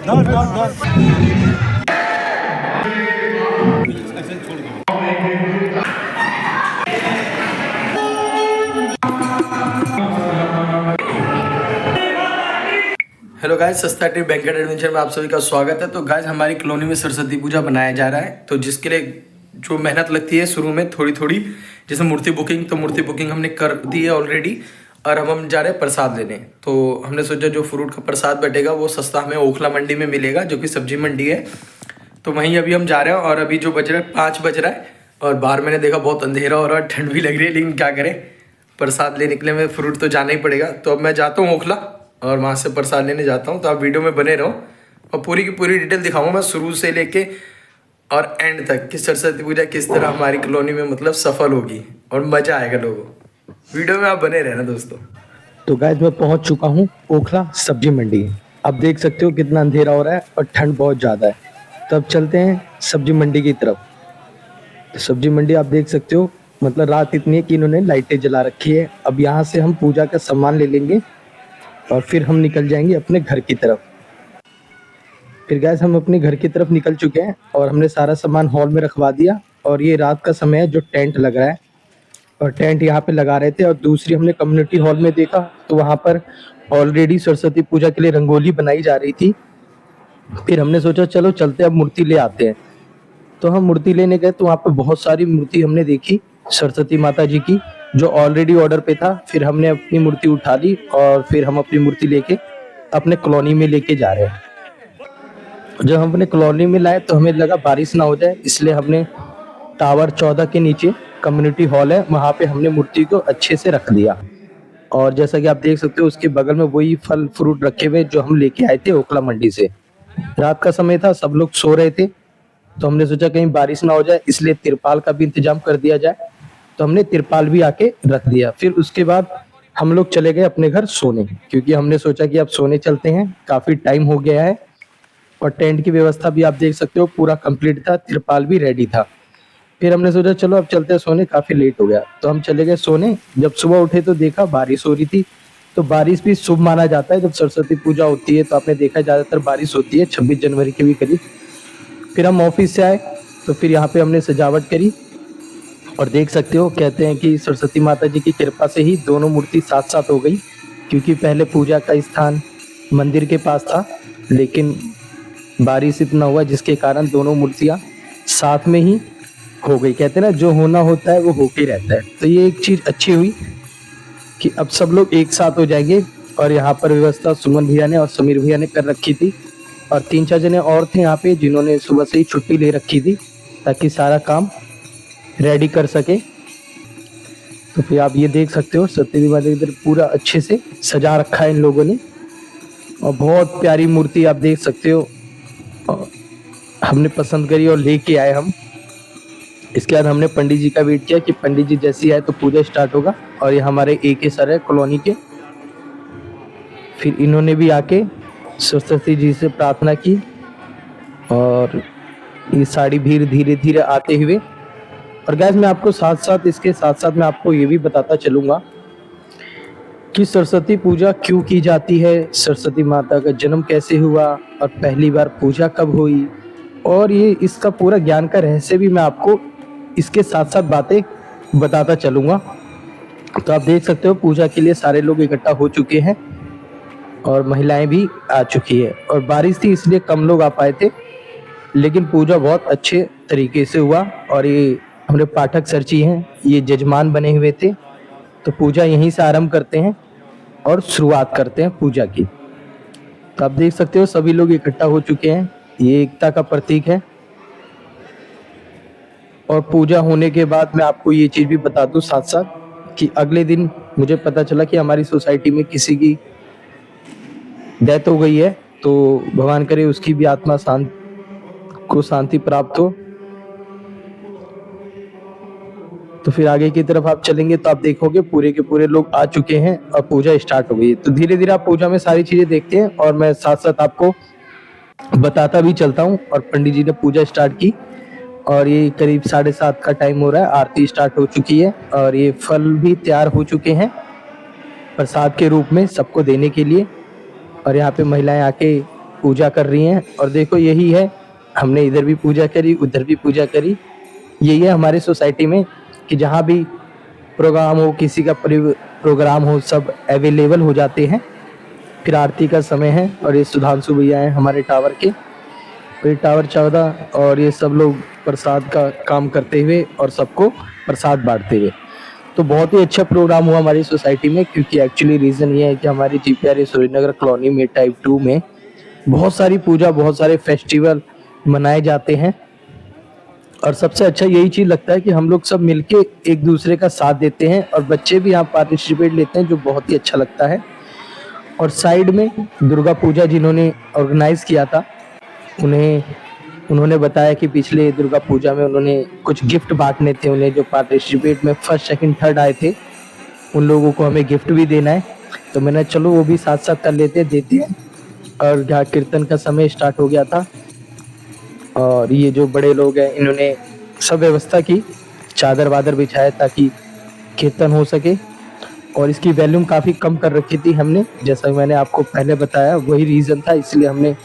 धर धर धर। हेलो गाइस, सस्ता ट्रिप बैंकेट एडवेंचर में आप सभी का स्वागत है। तो गाइस, हमारी कॉलोनी में सरस्वती पूजा बनाया जा रहा है, तो जिसके लिए जो मेहनत लगती है शुरू में थोड़ी थोड़ी, जैसे मूर्ति बुकिंग, तो मूर्ति बुकिंग हमने कर दी है ऑलरेडी। और अब हम जा रहे हैं प्रसाद लेने। तो हमने सोचा जो फ्रूट का प्रसाद बैठेगा वो सस्ता हमें ओखला मंडी में मिलेगा, जो कि सब्जी मंडी है। तो वहीं अभी हम जा रहे हैं। और अभी जो बज रहा है 5 बज रहा है, और बाहर मैंने देखा बहुत अंधेरा हो रहा है, ठंड भी लग रही है, लेकिन क्या करें, प्रसाद लेने के लिए मैं फ्रूट तो जाना ही पड़ेगा। तो अब मैं जाता हूँ ओखला और वहाँ से प्रसाद लेने जाता हूँ। तो आप वीडियो में बने रहो और पूरी की पूरी डिटेल दिखाऊंगा मैं शुरू से लेके और एंड तक कि सरस्वती पूजा किस तरह हमारी कॉलोनी में मतलब सफल होगी और मज़ा आएगा लोगों को। वीडियो में आप बने रहना दोस्तों। तो गाइस, मैं पहुंच चुका हूं ओखला सब्जी मंडी। आप देख सकते हो कितना अंधेरा हो रहा है और ठंड बहुत ज़्यादा है। तो अब चलते हैं सब्जी मंडी की तरफ। तो सब्जी मंडी आप देख सकते हो, मतलब रात इतनी है कि इन्होंने लाइटें जला रखी है। अब यहाँ से हम पूजा का सामान ले लेंगे और फिर हम निकल जाएंगे अपने घर की तरफ। फिर गाइस, हम अपने घर की तरफ निकल चुके हैं और हमने सारा सामान हॉल में रखवा दिया। और ये रात का समय है जो टेंट लग रहा है, और टेंट यहाँ पे लगा रहे थे। और दूसरी हमने कम्युनिटी हॉल में देखा तो वहाँ पर ऑलरेडी सरस्वती पूजा के लिए रंगोली बनाई जा रही थी। फिर हमने सोचा चलो चलते अब मूर्ति ले आते हैं। तो हम मूर्ति लेने गए तो वहाँ पे बहुत सारी मूर्ति हमने देखी सरस्वती माता जी की, जो ऑलरेडी ऑर्डर पे था। फिर हमने अपनी मूर्ति उठा ली और फिर हम अपनी मूर्ति लेके अपने कॉलोनी में लेके जा रहे हैं। जब हम अपने कॉलोनी में लाए तो हमें लगा बारिश ना हो जाए, इसलिए हमने टावर 14 के नीचे कम्युनिटी हॉल है, वहाँ पे हमने मूर्ति को अच्छे से रख दिया। और जैसा कि आप देख सकते हो उसके बगल में वही फल फ्रूट रखे हुए जो हम लेके आए थे ओखला मंडी से। रात का समय था, सब लोग सो रहे थे, तो हमने सोचा कहीं बारिश ना हो जाए, इसलिए तिरपाल का भी इंतजाम कर दिया जाए। तो हमने तिरपाल भी आके रख दिया। फिर उसके बाद हम लोग चले गए अपने घर सोने, क्योंकि हमने सोचा कि अब सोने चलते हैं, काफी टाइम हो गया है। और टेंट की व्यवस्था भी आप देख सकते हो पूरा कंप्लीट था, तिरपाल भी रेडी था। फिर हमने सोचा चलो अब चलते हैं सोने, काफी लेट हो गया, तो हम चले गए सोने। जब सुबह उठे तो देखा बारिश हो रही थी। तो बारिश भी शुभ माना जाता है, जब सरस्वती पूजा होती है तो आपने देखा ज्यादातर बारिश होती है 26 जनवरी के भी करीब। फिर हम ऑफिस से आए तो फिर यहाँ पे हमने सजावट करी। और देख सकते हो, कहते हैं कि सरस्वती माता जी की कृपा से ही दोनों मूर्ति साथ साथ हो गई, क्योंकि पहले पूजा का स्थान मंदिर के पास था, लेकिन बारिश इतना हुआ जिसके कारण दोनों मूर्तियाँ साथ में ही हो गई। कहते हैं ना, जो होना होता है वो होके ही रहता है। तो ये एक चीज़ अच्छी हुई कि अब सब लोग एक साथ हो जाएंगे। और यहाँ पर व्यवस्था सुमन भैया ने और समीर भैया ने कर रखी थी, और 3-4 जने और थे यहाँ पे जिन्होंने सुबह से ही छुट्टी ले रखी थी ताकि सारा काम रेडी कर सके। तो फिर आप ये देख सकते हो सत्यदेव माता इधर पूरा अच्छे से सजा रखा है इन लोगों ने, और बहुत प्यारी मूर्ति आप देख सकते हो। और हमने पसंद करी और लेके आए हम। इसके बाद हमने पंडित जी का वेट किया कि पंडित जी जैसे ही आए तो पूजा स्टार्ट होगा। और ये हमारे AK सर है कॉलोनी के। फिर इन्होंने भी आके सरस्वती जी से प्रार्थना की, और ये सारी भीड़ धीरे धीरे आते हुए। और गैस, मैं आपको इसके साथ साथ मैं आपको ये भी बताता चलूंगा कि सरस्वती पूजा क्यों की जाती है, सरस्वती माता का जन्म कैसे हुआ, और पहली बार पूजा कब हुई, और ये इसका पूरा ज्ञान का रहस्य भी मैं आपको इसके साथ साथ बातें बताता चलूंगा। तो आप देख सकते हो पूजा के लिए सारे लोग इकट्ठा हो चुके हैं और महिलाएं भी आ चुकी है। और बारिश थी इसलिए कम लोग आ पाए थे, लेकिन पूजा बहुत अच्छे तरीके से हुआ। और ये हमारे पाठक सर जी हैं, ये जजमान बने हुए थे। तो पूजा यहीं से आरंभ करते हैं और शुरुआत करते हैं पूजा की। तो आप देख सकते हो सभी लोग इकट्ठा हो चुके हैं, ये एकता का प्रतीक है। और पूजा होने के बाद मैं आपको ये चीज़ भी बता दूं साथ साथ कि अगले दिन मुझे पता चला कि हमारी सोसाइटी में किसी की डेथ हो गई है। तो भगवान करे उसकी भी आत्मा शांति प्राप्त हो। तो फिर आगे की तरफ आप चलेंगे तो आप देखोगे पूरे के पूरे लोग आ चुके हैं और पूजा स्टार्ट हो गई है। तो धीरे धीरे आप पूजा में सारी चीजें देखते हैं और मैं साथ साथ आपको बताता भी चलता हूँ। और पंडित जी ने पूजा स्टार्ट की और ये करीब 7:30 का टाइम हो रहा है, आरती स्टार्ट हो चुकी है और ये फल भी तैयार हो चुके हैं प्रसाद के रूप में सबको देने के लिए। और यहाँ पे महिलाएं आके पूजा कर रही हैं। और देखो यही है, हमने इधर भी पूजा करी, उधर भी पूजा करी। यही है हमारी सोसाइटी में कि जहाँ भी प्रोग्राम हो, किसी का प्रोग्राम हो, सब अवेलेबल हो जाते हैं। फिर आरती का समय है और ये सुधांशु भैया हैं हमारे टावर के, फिर टावर 14, और ये सब लोग प्रसाद का काम करते हुए और सबको प्रसाद बांटते हुए। तो बहुत ही अच्छा प्रोग्राम हुआ हमारी सोसाइटी में, क्योंकि एक्चुअली रीज़न ये है कि हमारी जीपीआर सूर्यनगर कॉलोनी में टाइप 2 में बहुत सारी पूजा, बहुत सारे फेस्टिवल मनाए जाते हैं। और सबसे अच्छा यही चीज़ लगता है कि हम लोग सब मिलके एक दूसरे का साथ देते हैं और बच्चे भी यहाँ पार्टिसिपेट लेते हैं, जो बहुत ही अच्छा लगता है। और साइड में दुर्गा पूजा जिन्होंने ऑर्गेनाइज किया था, उन्होंने बताया कि पिछले दुर्गा पूजा में उन्होंने कुछ गिफ्ट बांटने थे उन्हें, जो पार्टिसिपेट में फर्स्ट सेकंड थर्ड आए थे उन लोगों को हमें गिफ्ट भी देना है। तो मैंने चलो वो भी साथ साथ कर लेते हैं, देते हैं। और यहाँ कीर्तन का समय स्टार्ट हो गया था और ये जो बड़े लोग हैं इन्होंने सब व्यवस्था की, चादर वादर बिछाया ताकि कीर्तन हो सके। और इसकी वॉल्यूम काफ़ी कम कर रखी थी हमने, जैसा कि मैंने आपको पहले बताया वही रीज़न था, इसलिए हमने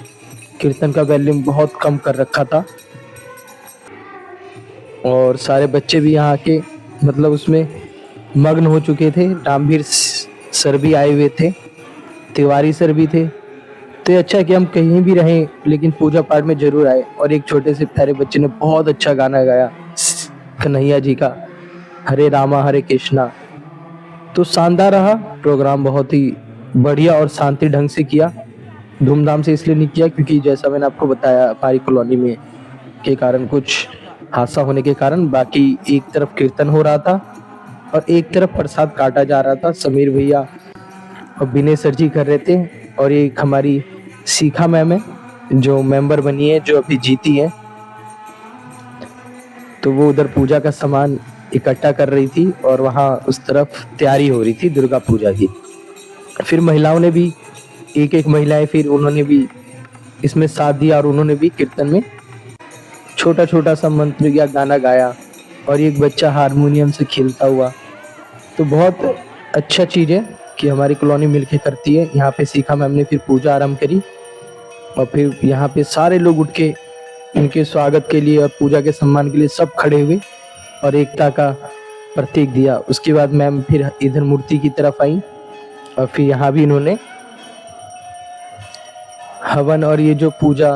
कीर्तन का वॉल्यूम बहुत कम कर रखा था। और सारे बच्चे भी यहाँ के मतलब उसमें मग्न हो चुके थे। रामवीर सर भी आए हुए थे, तिवारी सर भी थे। तो ये अच्छा कि हम कहीं भी रहें लेकिन पूजा पाठ में जरूर आए। और एक छोटे से प्यारे बच्चे ने बहुत अच्छा गाना गाया कन्हैया जी का, हरे रामा हरे कृष्णा। तो शानदार रहा प्रोग्राम, बहुत ही बढ़िया और शांति ढंग से किया। धूमधाम से इसलिए नहीं किया क्योंकि जैसा मैंने आपको बताया हमारी कॉलोनी में के कारण कुछ हादसा होने के कारण, बाकी एक तरफ कीर्तन हो रहा था और एक तरफ प्रसाद काटा जा रहा था। समीर भैया और विनय सर जी कर रहे थे और एक हमारी शिखा मैम है जो मेंबर बनी है, जो अभी जीती है। तो वो उधर पूजा का सामान इकट्ठा कर रही थी और वहाँ उस तरफ तैयारी हो रही थी दुर्गा पूजा की। फिर महिलाओं ने भी एक एक महिलाएं फिर उन्होंने भी इसमें साथ दिया और उन्होंने भी कीर्तन में छोटा छोटा सा मंत्र या गाना गाया और एक बच्चा हारमोनियम से खेलता हुआ। तो बहुत अच्छा चीज़ है कि हमारी कॉलोनी मिलके करती है। यहाँ पे शिखा मैम ने फिर पूजा आरंभ करी और फिर यहाँ पे सारे लोग उठ के उनके स्वागत के लिए और पूजा के सम्मान के लिए सब खड़े हुए और एकता का प्रतीक दिया। उसके बाद मैम फिर इधर मूर्ति की तरफ आई और फिर यहाँ भी इन्होंने हवन और ये जो पूजा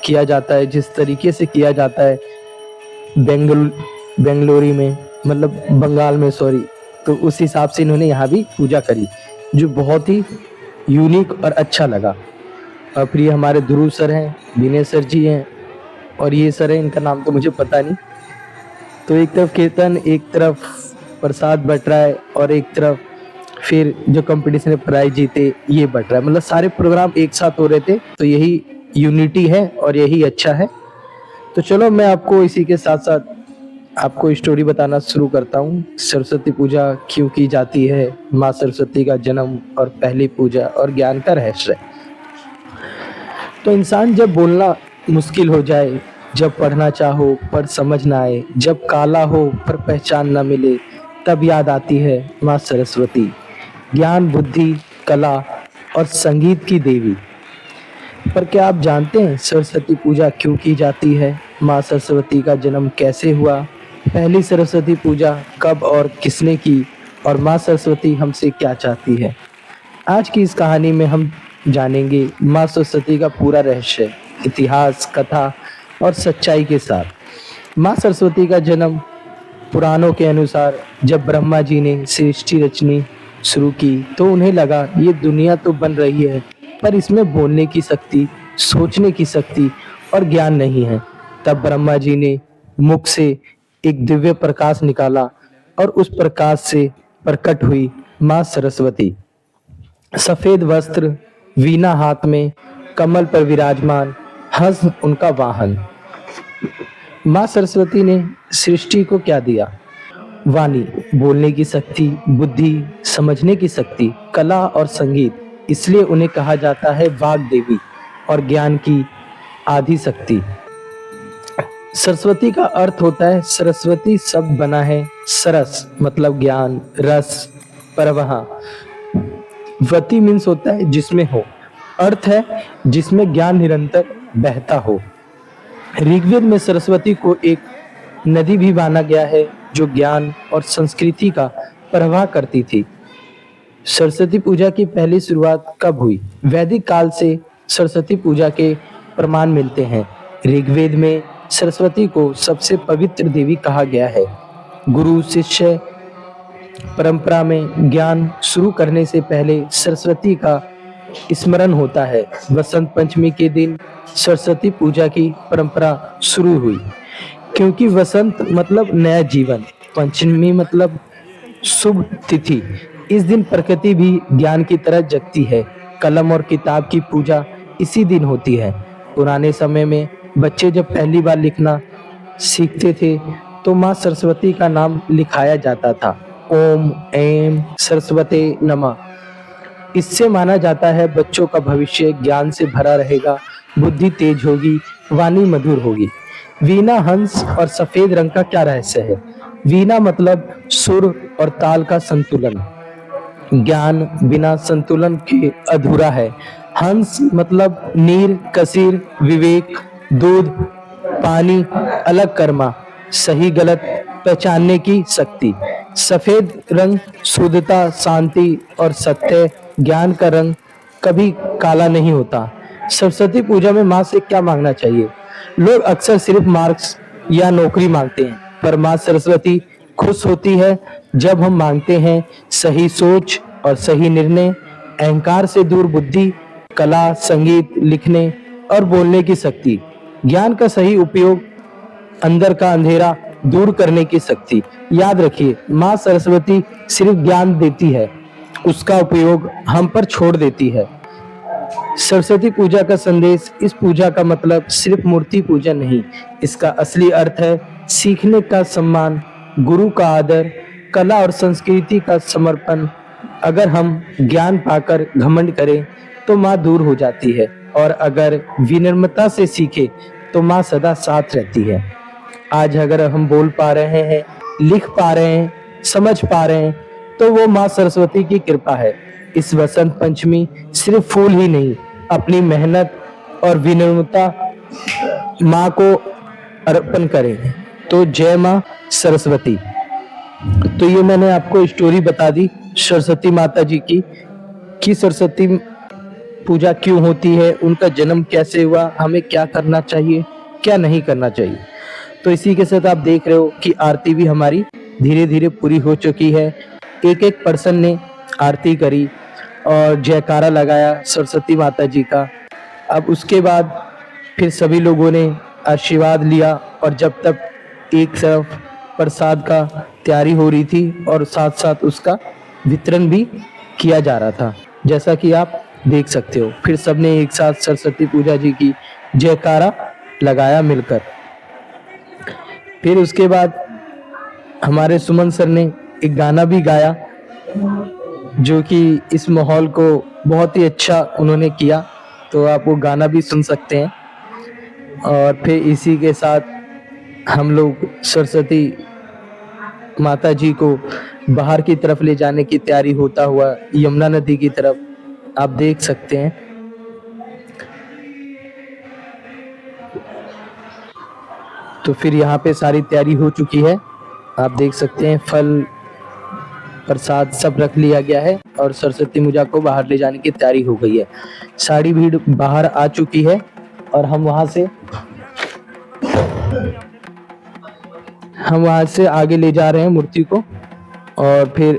किया जाता है, जिस तरीके से किया जाता है बेंगलोरी में, मतलब बंगाल में सॉरी, तो उस हिसाब से इन्होंने यहाँ भी पूजा करी, जो बहुत ही यूनिक और अच्छा लगा। और फिर ये हमारे ध्रुव सर हैं, विनय सर जी हैं और ये सर हैं, इनका नाम तो मुझे पता नहीं। तो एक तरफ कीर्तन, एक तरफ प्रसाद बट रहा है और एक तरफ फिर जो कंपटीशन में प्राइज जीते ये बट रहा है। मतलब सारे प्रोग्राम एक साथ हो रहे थे, तो यही यूनिटी है और यही अच्छा है। तो चलो मैं आपको इसी के साथ साथ आपको स्टोरी बताना शुरू करता हूँ। सरस्वती पूजा क्यों की जाती है, माँ सरस्वती का जन्म और पहली पूजा और ज्ञान का रहस्य। तो इंसान जब बोलना मुश्किल हो जाए, जब पढ़ना चाहो पर समझ ना आए, जब काला हो पर पहचान ना मिले, तब याद आती है माँ सरस्वती, ज्ञान बुद्धि कला और संगीत की देवी। पर क्या आप जानते हैं सरस्वती पूजा क्यों की जाती है, माँ सरस्वती का जन्म कैसे हुआ, पहली सरस्वती पूजा कब और किसने की, और माँ सरस्वती हमसे क्या चाहती है। आज की इस कहानी में हम जानेंगे माँ सरस्वती का पूरा रहस्य, इतिहास, कथा और सच्चाई के साथ। माँ सरस्वती का जन्म पुराणों के अनुसार जब ब्रह्मा जी ने सृष्टि रचनी शुरू की तो उन्हें लगा ये दुनिया तो बन रही है पर इसमें बोलने की शक्ति, सोचने की शक्ति और ज्ञान नहीं है। तब ब्रह्मा जी ने मुख से एक दिव्य प्रकाश निकाला और उस प्रकाश से प्रकट हुई माँ सरस्वती। सफेद वस्त्र, वीणा हाथ में, कमल पर विराजमान, हंस उनका वाहन। माँ सरस्वती ने सृष्टि को क्या दिया? वाणी, बोलने की शक्ति, बुद्धि, समझने की शक्ति, कला और संगीत। इसलिए उन्हें कहा जाता है वाग देवी और ज्ञान की आदि शक्ति। सरस्वती का अर्थ होता है, सरस्वती शब्द बना है सरस मतलब ज्ञान, रस, परवहा। वती मीन्स होता है जिसमें हो, अर्थ है जिसमें ज्ञान निरंतर बहता हो। ऋग्वेद में सरस्वती को एक नदी भी माना गया है जो ज्ञान और संस्कृति का प्रवाह करती थी। सरस्वती पूजा की पहली शुरुआत कब हुई? वैदिक काल से सरस्वती पूजा के प्रमाण मिलते हैं। ऋग्वेद में सरस्वती को सबसे पवित्र देवी कहा गया है। गुरु शिष्य परंपरा में ज्ञान शुरू करने से पहले सरस्वती का स्मरण होता है। वसंत पंचमी के दिन सरस्वती पूजा की परंपरा शुरू हुई, क्योंकि वसंत मतलब नया जीवन, पंचमी मतलब शुभ तिथि। इस दिन प्रकृति भी ज्ञान की तरह जगती है। कलम और किताब की पूजा इसी दिन होती है। पुराने समय में बच्चे जब पहली बार लिखना सीखते थे तो माँ सरस्वती का नाम लिखाया जाता था। ओम ऐं सरस्वते नमः। इससे माना जाता है बच्चों का भविष्य ज्ञान से भरा रहेगा, बुद्धि तेज होगी, वाणी मधुर होगी। वीणा, हंस और सफेद रंग का क्या रहस्य है? वीणा मतलब सुर और ताल का संतुलन। ज्ञान बिना संतुलन के अधूरा है। हंस मतलब नीर, कसीर, विवेक, दूध, पानी, अलग कर्मा, सही गलत पहचानने की शक्ति। सफेद रंग शुद्धता, शांति और सत्य। ज्ञान का रंग कभी काला नहीं होता। सरस्वती पूजा में माँ से क्या मांगना चाहिए? लोग अक्सर सिर्फ मार्क्स या नौकरी मांगते हैं, पर माँ सरस्वती खुश होती है जब हम मांगते हैं सही सोच और सही निर्णय, अहंकार से दूर बुद्धि, कला, संगीत, लिखने और बोलने की शक्ति, ज्ञान का सही उपयोग, अंदर का अंधेरा दूर करने की शक्ति। याद रखिए, माँ सरस्वती सिर्फ ज्ञान देती है, उसका उपयोग हम पर छोड़ देती है। सरस्वती पूजा का संदेश। इस पूजा का मतलब सिर्फ मूर्ति पूजा नहीं, इसका असली अर्थ है सीखने का सम्मान, गुरु का आदर, कला और संस्कृति का समर्पण। अगर हम ज्ञान पाकर घमंड करें तो माँ दूर हो जाती है, और अगर विनम्रता से सीखे तो माँ सदा साथ रहती है। आज अगर हम बोल पा रहे हैं, लिख पा रहे हैं, समझ पा रहे हैं, तो वो माँ सरस्वती की कृपा है। इस वसंत पंचमी सिर्फ फूल ही नहीं, अपनी मेहनत और विनम्रता माँ को अर्पण करें। तो जय माँ सरस्वती। तो ये मैंने आपको स्टोरी बता दी सरस्वती माता जी की, कि सरस्वती पूजा क्यों होती है, उनका जन्म कैसे हुआ, हमें क्या करना चाहिए, क्या नहीं करना चाहिए। तो इसी के साथ आप देख रहे हो कि आरती भी हमारी धीरे धीरे पूरी हो चुकी है। एक एक पर्सन ने आरती करी और जयकारा लगाया सरस्वती माता जी का। अब उसके बाद फिर सभी लोगों ने आशीर्वाद लिया, और जब तक एक तरफ प्रसाद का तैयारी हो रही थी और साथ साथ उसका वितरण भी किया जा रहा था, जैसा कि आप देख सकते हो। फिर सबने एक साथ सरस्वती पूजा जी की जयकारा लगाया मिलकर। फिर उसके बाद हमारे सुमन सर ने एक गाना भी गाया, जो कि इस माहौल को बहुत ही अच्छा उन्होंने किया, तो आप वो गाना भी सुन सकते हैं। और फिर इसी के साथ हम लोग सरस्वती माता जी को बाहर की तरफ ले जाने की तैयारी होता हुआ यमुना नदी की तरफ आप देख सकते हैं। तो फिर यहाँ पे सारी तैयारी हो चुकी है, आप देख सकते हैं। फल प्रसाद सब रख लिया गया है और सरस्वती पूजा को बाहर ले जाने की तैयारी हो गई है। सारी भीड़ बाहर आ चुकी है और हम वहां से आगे ले जा रहे हैं मूर्ति को। और फिर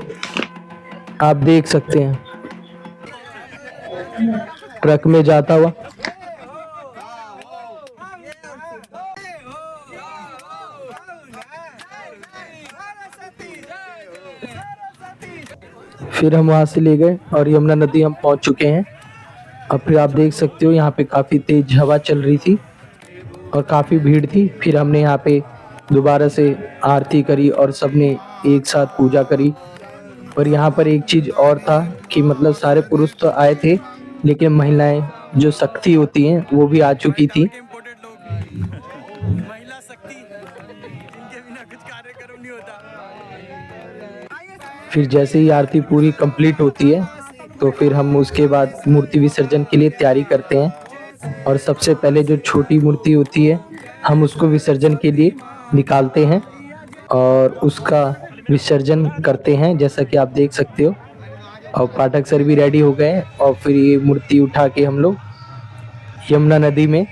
आप देख सकते हैं ट्रक में जाता हुआ। फिर हम वहां से ले गए और यमुना नदी हम पहुंच चुके हैं। अब फिर आप देख सकते हो यहाँ पे काफी तेज हवा चल रही थी और काफी भीड़ थी। फिर हमने यहाँ पे दोबारा से आरती करी और सबने एक साथ पूजा करी। और यहाँ पर एक चीज और था कि मतलब सारे पुरुष तो आए थे, लेकिन महिलाएं जो शक्ति होती हैं वो भी आ चुकी थी। महिला शक्ति, इनके बिना कुछ कार्यक्रम नहीं होता। फिर जैसे ही आरती पूरी कंप्लीट होती है तो फिर हम उसके बाद मूर्ति विसर्जन के लिए तैयारी करते हैं। और सबसे पहले जो छोटी मूर्ति होती है हम उसको विसर्जन के लिए निकालते हैं और उसका विसर्जन करते हैं, जैसा कि आप देख सकते हो। और पाठक सर भी रेडी हो गए हैं और फिर ये मूर्ति उठा के हम लोग यमुना नदी में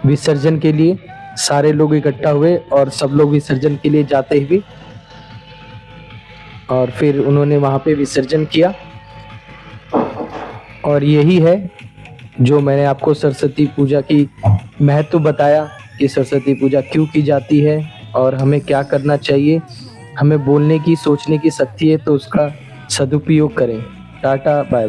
विसर्जन के लिए सारे लोग इकट्ठा हुए और सब लोग विसर्जन के लिए जाते हुए और फिर उन्होंने वहाँ पे विसर्जन किया। और यही है जो मैंने आपको सरस्वती पूजा की महत्व बताया कि सरस्वती पूजा क्यों की जाती है और हमें क्या करना चाहिए। हमें बोलने की, सोचने की शक्ति है तो उसका सदुपयोग करें। टाटा, बाय।